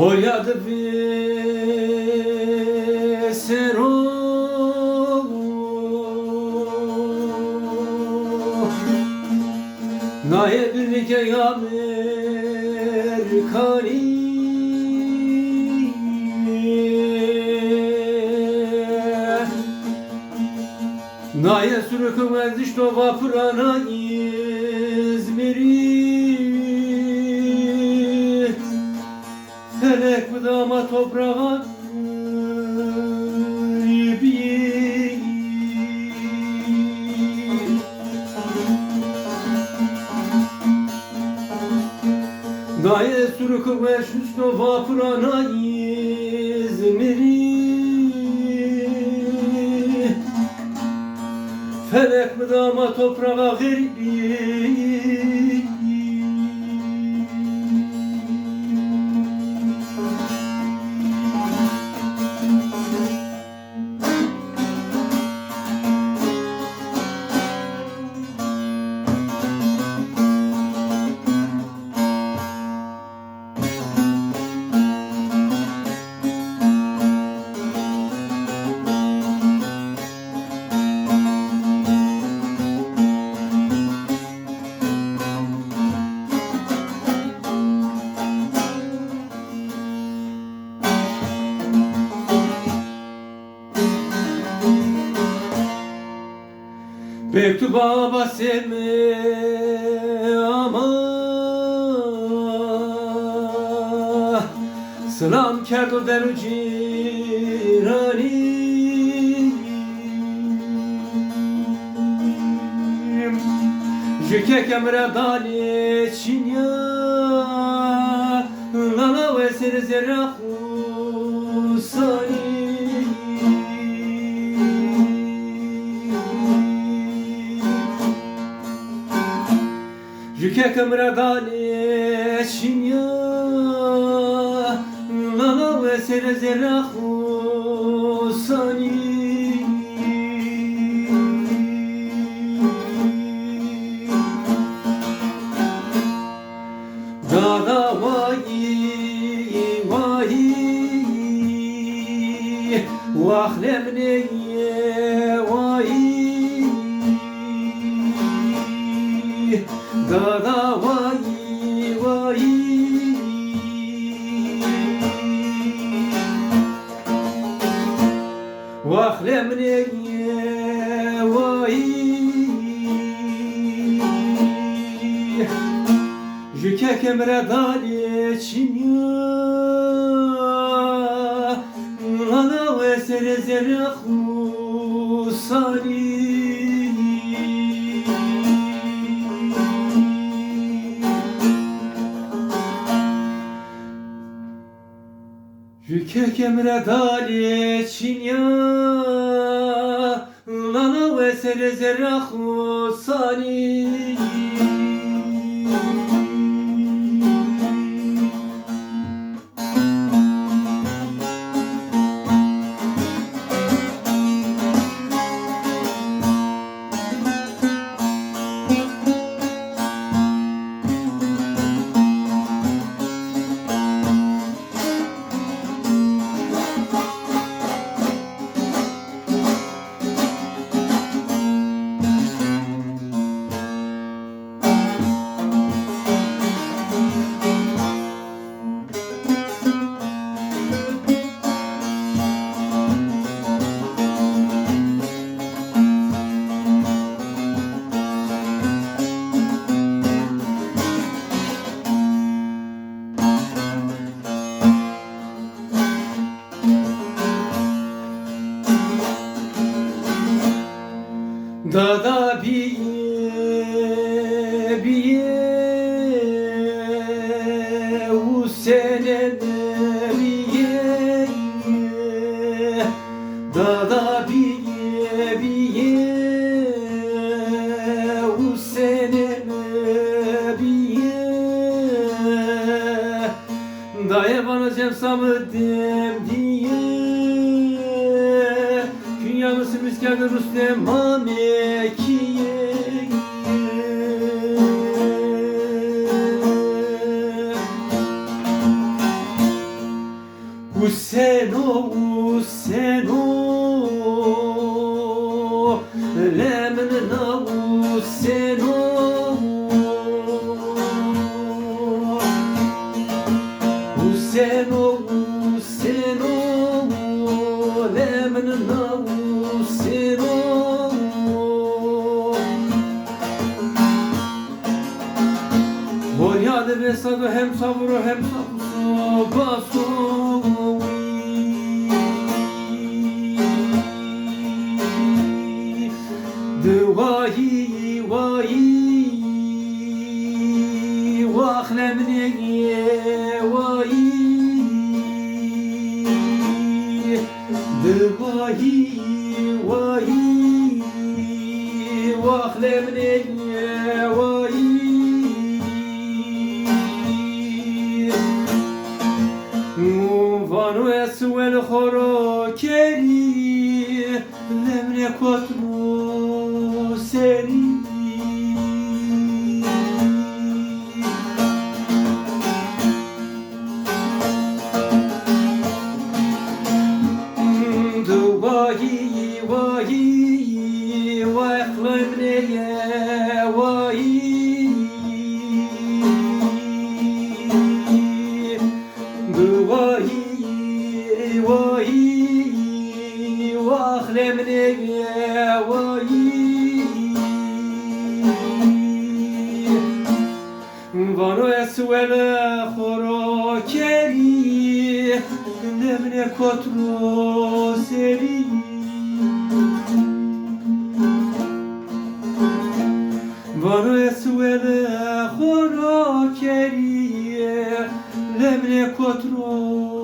Oyadı bir sero Naye birlikte yamer kari Naye sürüküm ezdişto vapurana İzmir'i Felek bu dama toprağa Naye sürüküm ezdişto vapurana İzmir'i Felek mi dama toprağa garibi Mektuba baseme ama Selam kerdo deru cirani Jüke kemre dali çinya Lala ve seri zerra husani Jüke kemre dali çinya Lala ve seri zerra husani Dada vayi vayi Vahlemne vayi Dada vayi vayi Vahlemne vayi Jüke kemre dali çinya Lala ve sere zerre husani Jüke kemre dali çinya Lala ve sere zerre husani Dada biye biye u sene biye Dada biye biye u sene biye Daya bana cemsamı dem diye Künyamısı miskâgı Rüstem Mamekiye sado hem saburo hem sabuso baso Duvahi vahi Vahlemne vahi Duvahi vahi Vahlemne vahi Vanu esvel khoro keri Lemne kotru seri Duvahi vahi Vahlemne vahi Duvahi vahi Vahlemne vahi Vanu esvel khoro keri Lemne kotru seri Vanu esvel khoro keri Lemne kotru